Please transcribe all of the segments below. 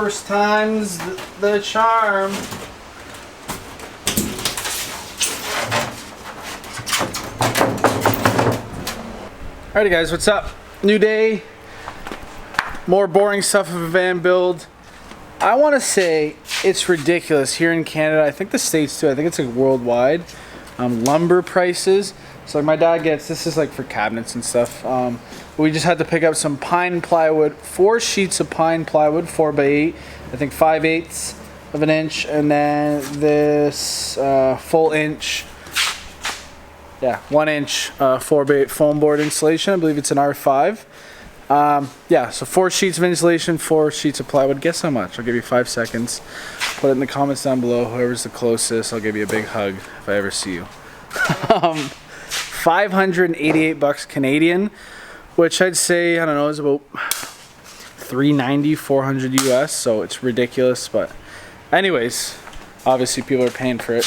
first time's the charm. Alrighty guys, what's up? New day, more boring stuff of a van build. I want to say it's ridiculous here in Canada. I think the States too. I think it's like worldwide. Lumber prices. So like my dad gets, this is like for cabinets and stuff. We just had to pick up some pine plywood, 4 sheets of pine plywood, 4x8, I think 5/8 of an inch, and then this full inch, 1 inch 4x8 foam board insulation. I believe it's an R5. Yeah, so 4 sheets of insulation, 4 sheets of plywood. Guess how much? I'll give you 5 seconds. Put it in the comments down below. Whoever's the closest, I'll give you a big hug if I ever see you. 588 bucks Canadian, which I'd say, I don't know, is about 390, 400 US. So it's ridiculous, but anyways, obviously people are paying for it.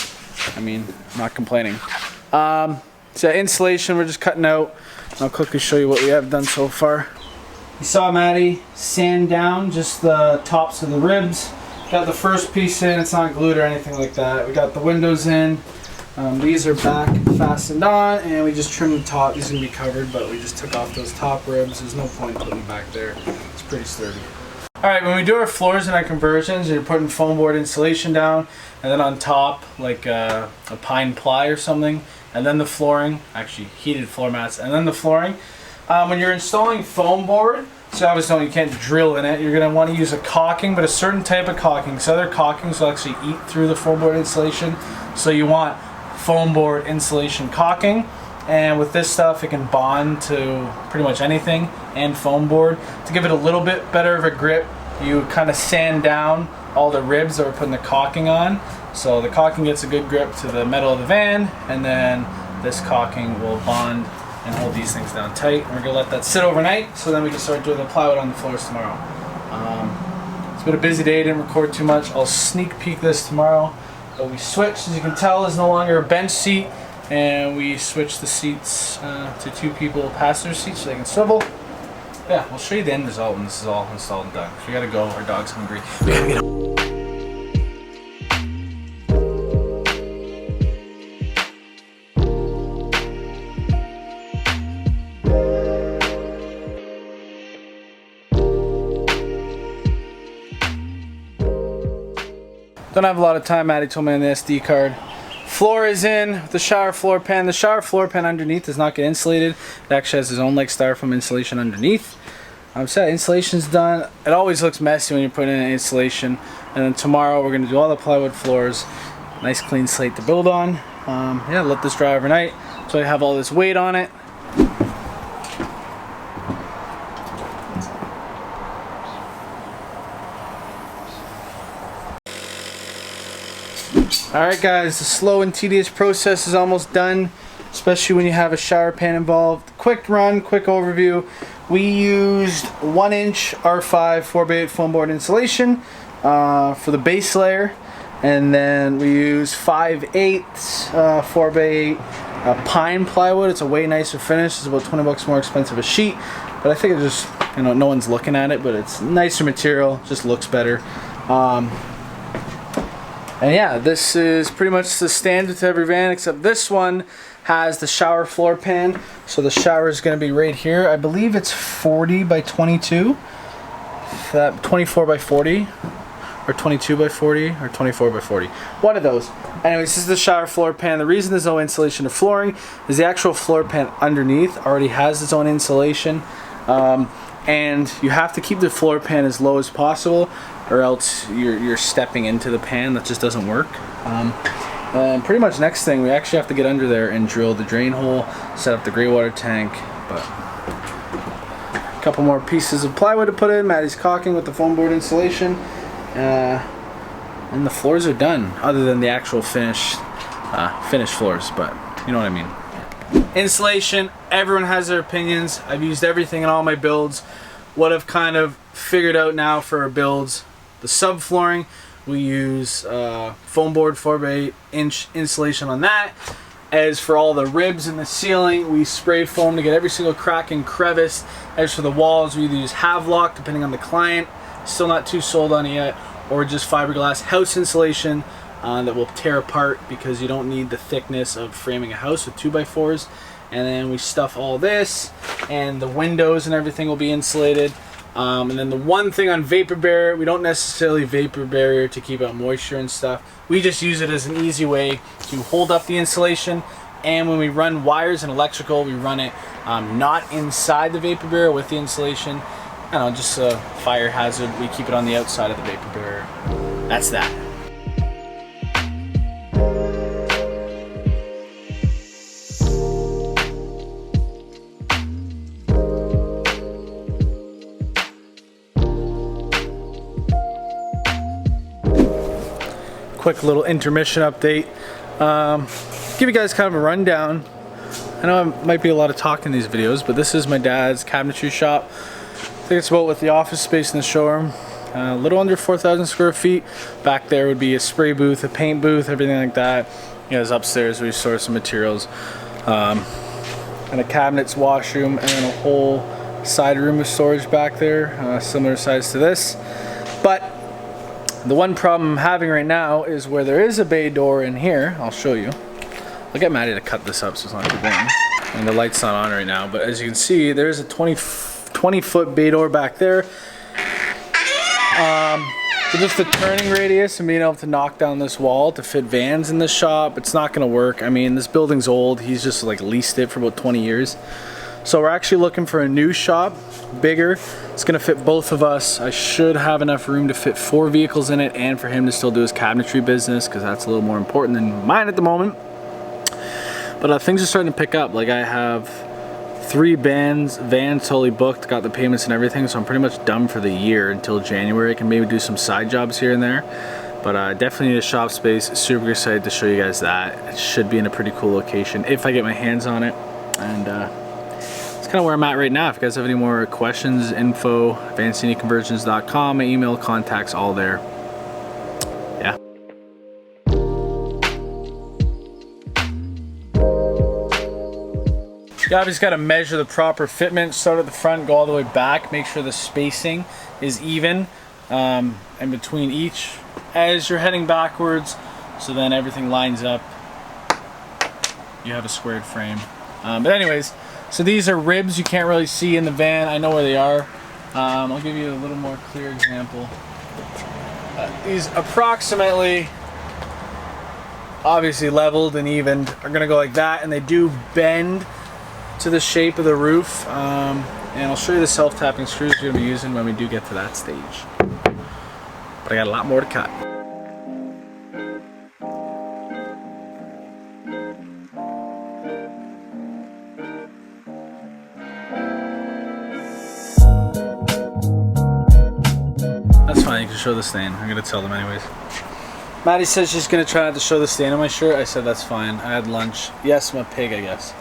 I mean, I'm not complaining. So insulation, we're just cutting out. I'll quickly show you what we have done so far. You saw Maddi sand down just the tops of the ribs. Got the first piece in, it's not glued or anything like that. We got the windows in. These are back fastened on, and we just trimmed the top. These are gonna be covered, but we just took off those top ribs. There's no point putting them back there. It's pretty sturdy. Alright, when we do our floors and our conversions, you're putting foam board insulation down, and then on top, like a pine ply or something, and then the flooring, actually heated floor mats, and then the flooring. When you're installing foam board, so obviously you can't drill in it, you're going to want to use a caulking, but a certain type of caulking. So other caulkings will actually eat through the foam board insulation, so you want foam board insulation caulking. And with this stuff, it can bond to pretty much anything and foam board. To give it a little bit better of a grip, you kind of sand down all the ribs that we're putting the caulking on. So the caulking gets a good grip to the metal of the van, and then this caulking will bond and hold these things down tight. And we're gonna let that sit overnight, so then we can start doing the plywood on the floors tomorrow. It's been a busy day, didn't record too much. I'll sneak peek this tomorrow. But we switched, as you can tell, is no longer a bench seat, and we switched the seats to 2 people passenger seats so they can swivel. Yeah, we'll show you the end result when this is all installed and done. So we gotta go, our dog's hungry. We gotta get home. Don't have a lot of time. Maddi told me on the SD card. Floor is in, the shower floor pan. The shower floor pan underneath does not get insulated. It actually has its own like styrofoam insulation underneath. So insulation's done. It always looks messy when you're putting in insulation. And then tomorrow we're gonna do all the plywood floors. Nice clean slate to build on. Yeah, let this dry overnight. So I have all this weight on it. Alright guys, the slow and tedious process is almost done, especially when you have a shower pan involved. Quick run, quick overview. We used 1 inch R5 4x8 foam board insulation for the base layer, and then we used 5/8 4x8 pine plywood. It's a way nicer finish. It's about 20 bucks more expensive a sheet, but I think it just, you know, no one's looking at it, but it's nicer material, just looks better. And yeah, this is pretty much the standard to every van, except this one has the shower floor pan. So the shower is going to be right here. I believe it's 40 by 22, 24 by 40, or 22 by 40, or 24 by 40. One of those. Anyways, this is the shower floor pan. The reason there's no insulation or flooring is the actual floor pan underneath already has its own insulation. And you have to keep the floor pan as low as possible, or else you're stepping into the pan. That just doesn't work. And pretty much next thing, we actually have to get under there and drill the drain hole, set up the gray water tank. But a couple more pieces of plywood to put in. Maddi's caulking with the foam board insulation, and the floors are done, other than the actual finished floors, but you know what I mean. Insulation, everyone has their opinions. I've used everything in all my builds. What I've kind of figured out now for our builds, the subflooring, we use foam board 4x8 inch insulation on that. As for all the ribs in the ceiling, we spray foam to get every single crack and crevice. As for the walls, we either use Havelock, depending on the client, still not too sold on it yet, or just fiberglass house insulation that will tear apart because you don't need the thickness of framing a house with 2x4s. And then we stuff all this, and the windows and everything will be insulated. And then the one thing on vapor barrier, we don't necessarily vapor barrier to keep out moisture and stuff. We just use it as an easy way to hold up the insulation. And when we run wires and electrical, we run it not inside the vapor barrier with the insulation. I don't know, just a fire hazard. We keep it on the outside of the vapor barrier. That's that. Quick little intermission update. Give you guys kind of a rundown. I know it might be a lot of talk in these videos, but this is my dad's cabinetry shop. I think it's about with the office space in the showroom. A little under 4,000 square feet. Back there would be a spray booth, a paint booth, everything like that. You know, upstairs we store some materials. And a cabinets, washroom, and then a whole side room of storage back there, similar size to this. But the one problem I'm having right now is where there is a bay door in here. I'll show you. I'll get Maddi to cut this up so it's not too big. And the light's not on right now, but as you can see, there's a 20-foot bay door back there. So just the turning radius and being able to knock down this wall to fit vans in the shop, it's not gonna work. I mean, this building's old. He's just like leased it for about 20 years. So we're actually looking for a new shop, bigger. It's gonna fit both of us. I should have enough room to fit 4 vehicles in it and for him to still do his cabinetry business, because that's a little more important than mine at the moment. But things are starting to pick up. Like, I have 3 vans totally booked, got the payments and everything, so I'm pretty much done for the year until January. I can maybe do some side jobs here and there, but definitely need a shop space. Super excited to show you guys that. It should be in a pretty cool location if I get my hands on it. And it's kind of where I'm at right now. If you guys have any more questions, info, VanciniConersions.com, my email, contacts, all there. Yeah. You obviously got to measure the proper fitment, start at the front, go all the way back, make sure the spacing is even in between each as you're heading backwards, so then everything lines up. You have a squared frame. But anyways, so these are ribs you can't really see in the van. I know where they are. I'll give you a little more clear example. These approximately, obviously leveled and evened, are going to go like that, and they do bend to the shape of the roof, and I'll show you the self-tapping screws we're going to be using when we do get to that stage. But I got a lot more to cut. That's fine, you can show the stain. I'm going to tell them anyways. Maddi says she's going to try not to show the stain on my shirt. I said that's fine. I had lunch. Yes, I'm a pig, I guess.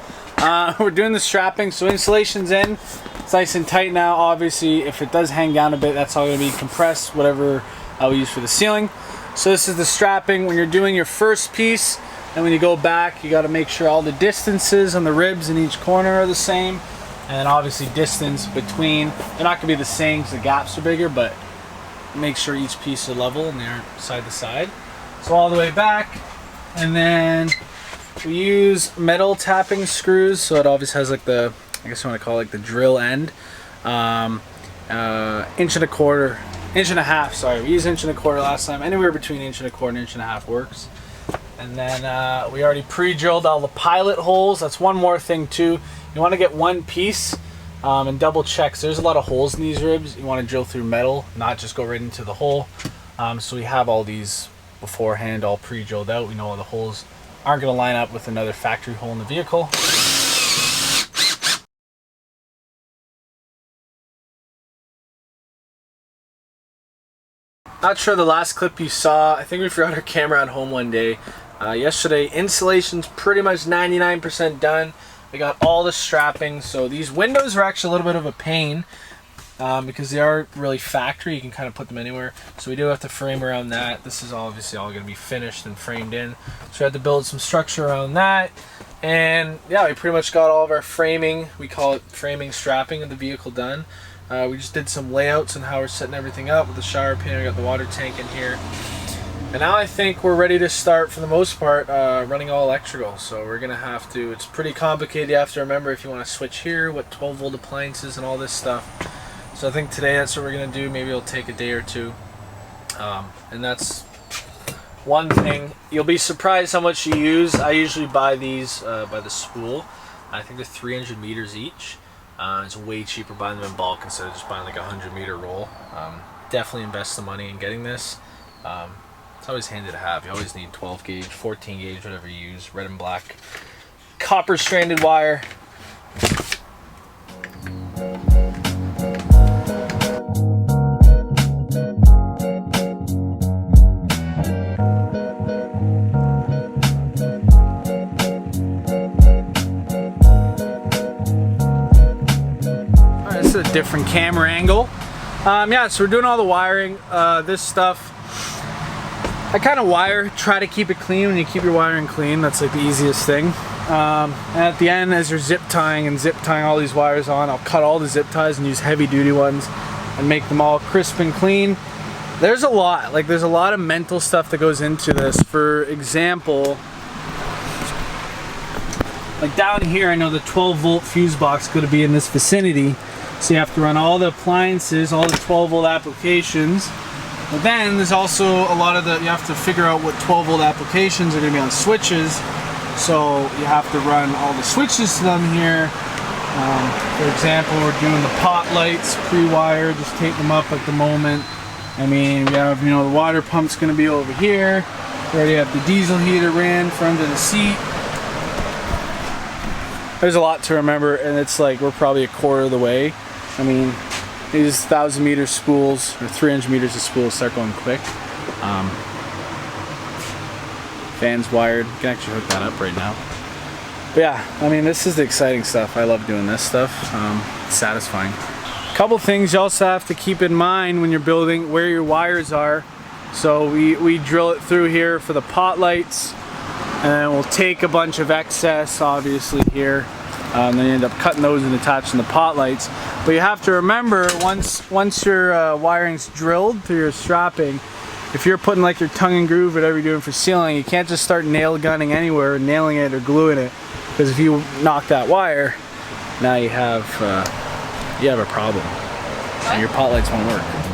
We're doing the strapping, so insulation's in. It's nice and tight now. Obviously, if it does hang down a bit, that's all going to be compressed, whatever we use for the ceiling. So this is the strapping. When you're doing your first piece, and when you go back, you got to make sure all the distances on the ribs in each corner are the same. And then obviously distance between, they're not going to be the same because the gaps are bigger, but make sure each piece is level and they're side to side. So all the way back, and then we use metal tapping screws, so it obviously has like the, I guess you want to call it like the drill end. Inch and a half, sorry. We used 1.25 inches last time. Anywhere between 1.25 inches and 1.5 inches works. And then we already pre-drilled all the pilot holes. That's one more thing too. You want to get one piece and double check. So there's a lot of holes in these ribs. You want to drill through metal, not just go right into the hole. So we have all these beforehand all pre-drilled out. We know all the holes aren't going to line up with another factory hole in the vehicle. Not sure the last clip you saw. I think we forgot our camera at home one day. Yesterday, insulation's pretty much 99% done. We got all the strapping. So these windows are actually a little bit of a pain because they are really factory. You can kind of put them anywhere. So we do have to frame around that. This is obviously all going to be finished and framed in. So we had to build some structure around that. And yeah, we pretty much got all of our framing. We call it framing strapping of the vehicle done. We just did some layouts and how we're setting everything up with the shower pan. We got the water tank in here. And now I think we're ready to start, for the most part, running all electrical. So we're going to have to, it's pretty complicated. You have to remember if you want to switch here, what 12 volt appliances and all this stuff. So I think today that's what we're going to do. Maybe it'll take a day or two. And that's one thing. You'll be surprised how much you use. I usually buy these by the spool. I think they're 300 meters each. It's way cheaper buying them in bulk instead of just buying like a 100-meter roll. Definitely invest the money in getting this. It's always handy to have. You always need 12 gauge, 14 gauge, whatever you use. Red and black. Copper stranded wire. Alright, this is a different camera angle. Yeah, so we're doing all the wiring. This stuff, I kind of try to keep it clean. When you keep your wiring clean, that's like the easiest thing. And at the end, as you're zip tying all these wires on, I'll cut all the zip ties and use heavy duty ones and make them all crisp and clean. There's a lot of mental stuff that goes into this. For example, like down here, I know the 12 volt fuse box is going to be in this vicinity. So you have to run all the appliances, all the 12 volt applications. But then there's also a lot of you have to figure out what 12 volt applications are going to be on switches. So you have to run all the switches to them here. For example, we're doing the pot lights pre-wired, just tape them up at the moment. I mean, we have, the water pump's going to be over here. We already have the diesel heater ran for under the seat. There's a lot to remember, and it's like we're probably a quarter of the way. I mean, these 1,000 meter spools or 300 meters of spools start going quick. Fans wired. You can actually hook that up right now. But yeah, I mean, this is the exciting stuff. I love doing this stuff. It's satisfying. A couple things you also have to keep in mind when you're building, where your wires are. So we drill it through here for the pot lights, and then we'll take a bunch of excess, obviously, here. And then you end up cutting those and attaching the pot lights. But you have to remember, once your wiring's drilled through your strapping, if you're putting like your tongue and groove, whatever you're doing for sealing, you can't just start nail gunning anywhere, nailing it or gluing it. Because if you knock that wire, now you have a problem, and your pot lights won't work.